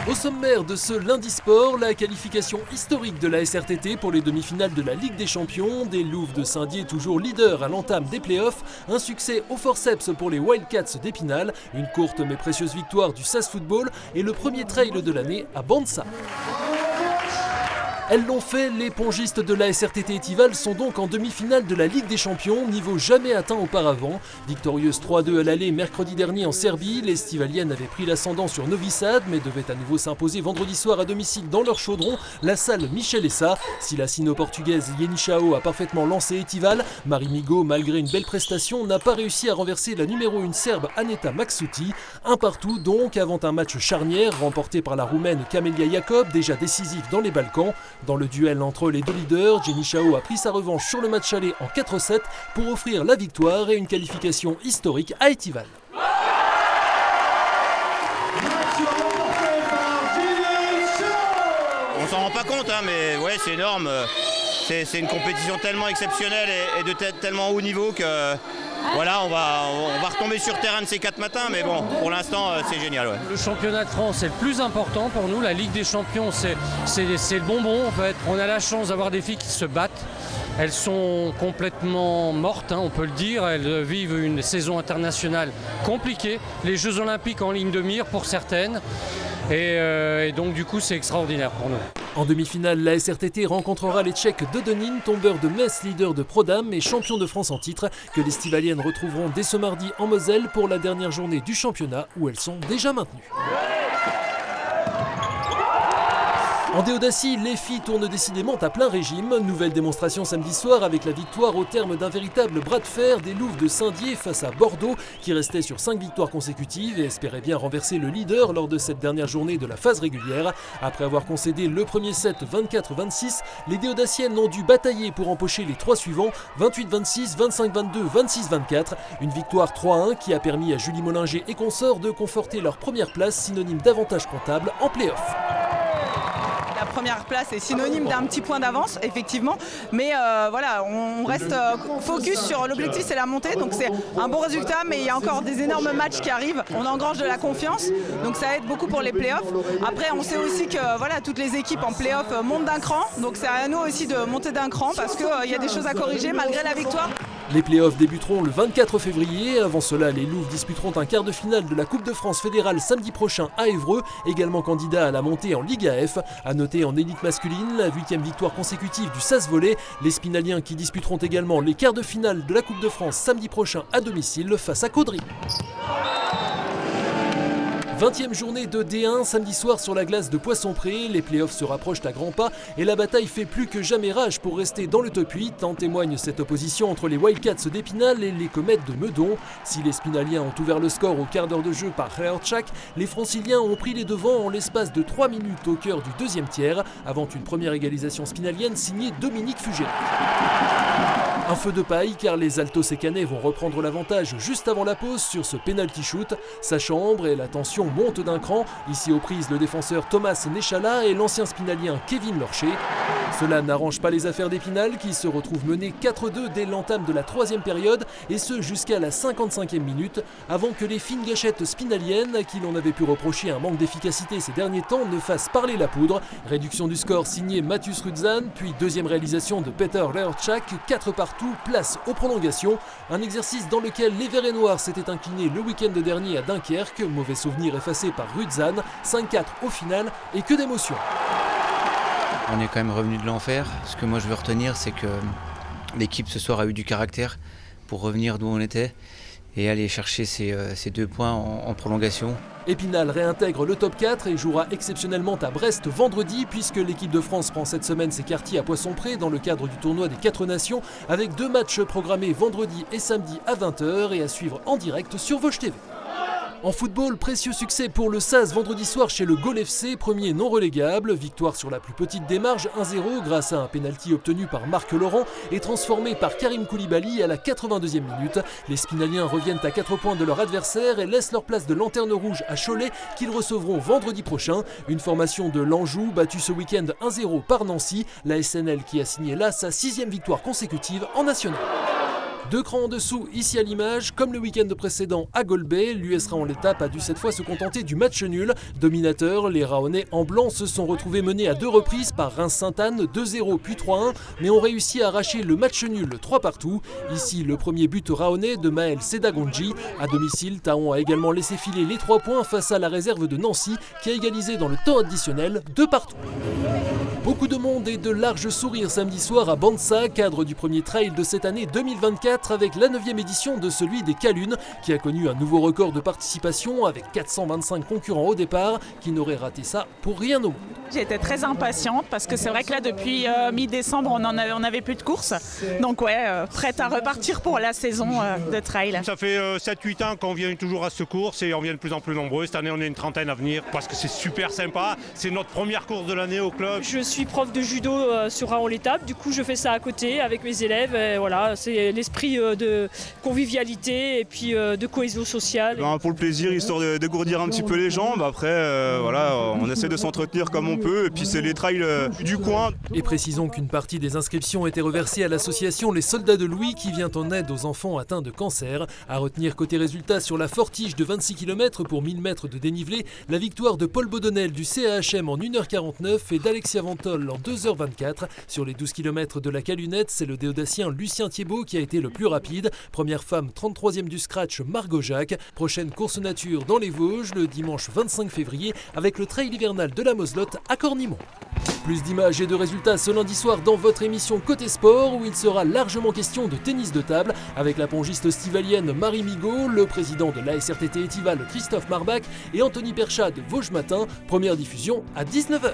Au sommaire de ce lundi sport, la qualification historique de la SRTT pour les demi-finales de la Ligue des Champions, des Louves de Saint-Dié toujours leader à l'entame des playoffs, un succès au forceps pour les Wildcats d'Épinal, une courte mais précieuse victoire du SAS Football et le premier trail de l'année à Banssa. Elles l'ont fait, les pongistes de la SRTT Étival sont donc en demi-finale de la Ligue des Champions, niveau jamais atteint auparavant. Victorieuse 3-2 à l'aller mercredi dernier en Serbie, les Stivaliennes avaient pris l'ascendant sur Novi Sad, mais devaient à nouveau s'imposer vendredi soir à domicile dans leur chaudron, la salle Michel Essa. Si la sino-portugaise Yeni Chao a parfaitement lancé Étival, Marie Migaud, malgré une belle prestation, n'a pas réussi à renverser la numéro 1 serbe Aneta Maksuti. Un partout donc avant un match charnière remporté par la Roumaine Camelia Jacob, déjà décisif dans les Balkans. Dans le duel entre les deux leaders, Yeni Chao a pris sa revanche sur le match aller en 4-7 pour offrir la victoire et une qualification historique à Étival. On s'en rend pas compte, mais ouais, c'est énorme. C'est une compétition tellement exceptionnelle et de tellement haut niveau que voilà, on va retomber sur terrain de ces 4 matins, mais bon, pour l'instant, c'est génial. Ouais. Le championnat de France est le plus important pour nous. La Ligue des Champions, c'est le bonbon en fait. On a la chance d'avoir des filles qui se battent. Elles sont complètement mortes, on peut le dire. Elles vivent une saison internationale compliquée. Les Jeux Olympiques en ligne de mire pour certaines. Et donc du coup, c'est extraordinaire pour nous. En demi-finale, la SRTT rencontrera les Tchèques de Denín, tombeurs de Metz, leader de Prodam et champion de France en titre, que les Stivaliennes retrouveront dès ce mardi en Moselle pour la dernière journée du championnat où elles sont déjà maintenues. En Déodacie, les filles tournent décidément à plein régime. Nouvelle démonstration samedi soir avec la victoire au terme d'un véritable bras de fer des Louves de Saint-Dié face à Bordeaux, qui restait sur 5 victoires consécutives et espérait bien renverser le leader lors de cette dernière journée de la phase régulière. Après avoir concédé le premier set 24-26, les Déodaciennes ont dû batailler pour empocher les 3 suivants, 28-26, 25-22, 26-24. Une victoire 3-1 qui a permis à Julie Mollinger et consorts de conforter leur première place, synonyme d'avantage comptable en play-off. La première place est synonyme d'un petit point d'avance, effectivement, mais voilà, on reste focus sur l'objectif, c'est la montée, donc c'est un bon résultat, mais il y a encore des énormes matchs qui arrivent, on engrange de la confiance, donc ça aide beaucoup pour les playoffs. Après, on sait aussi que voilà, toutes les équipes en playoff montent d'un cran, donc c'est à nous aussi de monter d'un cran, parce qu'il y a des choses à corriger malgré la victoire. Les playoffs débuteront le 24 février. Avant cela, les Louves disputeront un quart de finale de la Coupe de France fédérale samedi prochain à Évreux, également candidat à la montée en Ligue AF. À noter en élite masculine, la 8e victoire consécutive du SAS Volley. Les Spinaliens qui disputeront également les quarts de finale de la Coupe de France samedi prochain à domicile face à Caudry. 20e journée de D1 samedi soir sur la glace de Poissompré. Les playoffs se rapprochent à grands pas et la bataille fait plus que jamais rage pour rester dans le top 8. En témoigne cette opposition entre les Wildcats d'Épinal et les Comètes de Meudon. Si les Spinaliens ont ouvert le score au quart d'heure de jeu par Reorchak, les Franciliens ont pris les devants en l'espace de 3 minutes au cœur du deuxième tiers, avant une première égalisation spinalienne signée Dominique Fugera. Un feu de paille car les Altos et Canet vont reprendre l'avantage juste avant la pause sur ce penalty shoot. Ça chambre et la tension monte d'un cran. Ici aux prises le défenseur Thomas Nechala et l'ancien spinalien Kevin Lorcher. Cela n'arrange pas les affaires d'Épinal qui se retrouvent menées 4-2 dès l'entame de la 3e période et ce jusqu'à la 55e minute avant que les fines gâchettes spinaliennes à qui l'on avait pu reprocher un manque d'efficacité ces derniers temps ne fassent parler la poudre. Réduction du score signé Mathus Rudzan puis deuxième réalisation de Peter Reorchak, 4 partout, place aux prolongations. Un exercice dans lequel les Verts et Noirs s'étaient inclinés le week-end dernier à Dunkerque, mauvais souvenir effacé par Rudzan, 5-4 au final et que d'émotion. On est quand même revenu de l'enfer. Ce que moi je veux retenir, c'est que l'équipe ce soir a eu du caractère pour revenir d'où on était et aller chercher ces 2 points en prolongation. Épinal réintègre le top 4 et jouera exceptionnellement à Brest vendredi puisque l'équipe de France prend cette semaine ses quartiers à Poissompré dans le cadre du tournoi des 4 nations avec 2 matchs programmés vendredi et samedi à 20h et à suivre en direct sur Vosges TV. En football, précieux succès pour le SAS vendredi soir chez le Gol FC, premier non relégable. Victoire sur la plus petite des marges, 1-0 grâce à un pénalty obtenu par Marc Laurent et transformé par Karim Koulibaly à la 82e minute. Les Spinaliens reviennent à 4 points de leur adversaire et laissent leur place de lanterne rouge à Cholet qu'ils recevront vendredi prochain. Une formation de l'Anjou battue ce week-end 1-0 par Nancy, la SNL qui a signé là sa 6e victoire consécutive en national. 2 crans en dessous ici à l'image, comme le week-end précédent à Golbey, l'US Raon l'étape a dû cette fois se contenter du match nul. Dominateurs, les Raonais en blanc se sont retrouvés menés à 2 reprises par Reims-Sainte-Anne, 2-0 puis 3-1, mais ont réussi à arracher le match nul 3 partout. Ici, le premier but raonais de Maël Sedagonji. À domicile, Taon a également laissé filer les 3 points face à la réserve de Nancy, qui a égalisé dans le temps additionnel 2 partout. Beaucoup de monde et de larges sourires samedi soir à Banssa, cadre du premier trail de cette année 2024 avec la 9e édition de celui des Calunes qui a connu un nouveau record de participation avec 425 concurrents au départ qui n'auraient raté ça pour rien au monde. J'étais très impatiente parce que c'est vrai que là depuis mi-décembre on avait plus de courses. Donc prête à repartir pour la saison de trail. Ça fait 7-8 ans qu'on vient toujours à ce course et on vient de plus en plus nombreux. Cette année on est une trentaine à venir parce que c'est super sympa. C'est notre première course de l'année au club. Je suis prof de judo sur Raon l'étape, du coup je fais ça à côté avec mes élèves. Et voilà, c'est l'esprit de convivialité et puis de cohésion sociale. Pour le plaisir, histoire de dégourdir un petit peu les jambes. Après, on essaie de s'entretenir comme on peut. Et puis c'est les trails du coin. Et précisons qu'une partie des inscriptions était reversée à l'association Les Soldats de Louis qui vient en aide aux enfants atteints de cancer. À retenir côté résultat sur la Fortige de 26 km pour 1000 mètres de dénivelé, la victoire de Paul Baudonnel du CAHM en 1h49 et d'Alexia Vantol en 2h24. Sur les 12 km de la Calunette, c'est le déodacien Lucien Thiebaud qui a été le plus rapide. Première femme 33e du scratch, Margot Jacques. Prochaine course nature dans les Vosges le dimanche 25 février avec le trail hivernal de la Moselotte à Cornimont. Plus d'images et de résultats ce lundi soir dans votre émission Côté Sport où il sera largement question de tennis de table avec la pongiste stivalienne Marie Migaud, le président de l'ASRTT Étival Christophe Marbach et Anthony Perchat de Vosges Matin. Première diffusion à 19h.